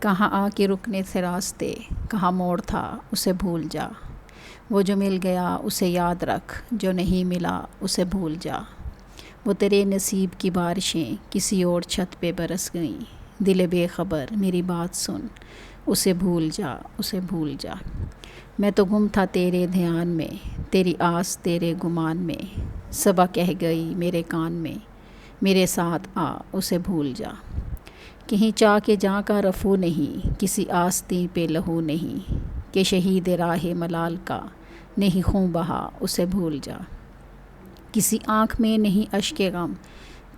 کہاں آ کے رکنے تھے راستے، کہاں موڑ تھا اسے بھول جا، وہ جو مل گیا اسے یاد رکھ، جو نہیں ملا اسے بھول جا۔ وہ تیرے نصیب کی بارشیں کسی اور چھت پہ برس گئیں، دل بے خبر میری بات سن، اسے بھول جا، اسے بھول جا۔ میں تو گم تھا تیرے دھیان میں، تیری آس تیرے گمان میں، صبا کہہ گئی میرے کان میں، میرے ساتھ آ اسے بھول جا۔ کہیں چاہ کے جاں کا رفو نہیں، کسی آستیں پہ لہو نہیں، کہ شہید راہ ملال کا نہیں خوں بہا اسے بھول جا۔ کسی آنکھ میں نہیں اشک غم،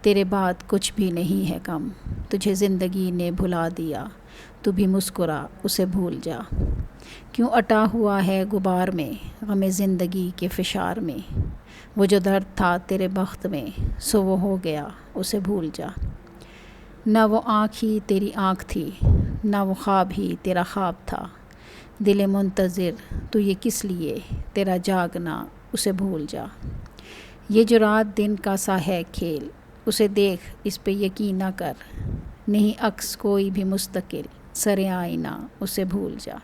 تیرے بعد کچھ بھی نہیں ہے کم، تجھے زندگی نے بھلا دیا، تو بھی مسکرا اسے بھول جا۔ کیوں اٹا ہوا ہے غبار میں غم زندگی کے فشار میں، وہ جو درد تھا تیرے بخت میں سو وہ ہو گیا اسے بھول جا۔ نہ وہ آنکھ ہی تیری آنکھ تھی، نہ وہ خواب ہی تیرا خواب تھا، دل منتظر تو یہ کس لیے تیرا جاگنا اسے بھول جا۔ یہ جو رات دن کا سا ہے کھیل، اسے دیکھ اس پہ یقین نہ کر، نہیں عکس کوئی بھی مستقل سر آئینہ اسے بھول جا۔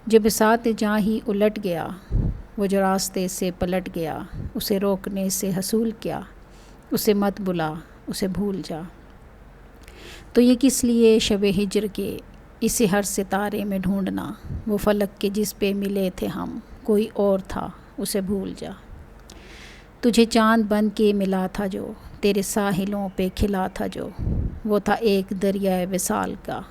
جو بساط جاں ہی الٹ گیا، وہ جو راستے سے پلٹ گیا، اسے روکنے سے حصول کیا، اسے مت بلا اسے بھول جا۔ تو یہ کس لیے شب ہجر کے اسے ہر ستارے میں ڈھونڈنا، وہ فلک کے جس پہ ملے تھے ہم کوئی اور تھا اسے بھول جا۔ تجھے چاند بن کے ملا تھا جو، تیرے ساحلوں پہ کھلا تھا جو، وہ تھا ایک دریائے وصال کا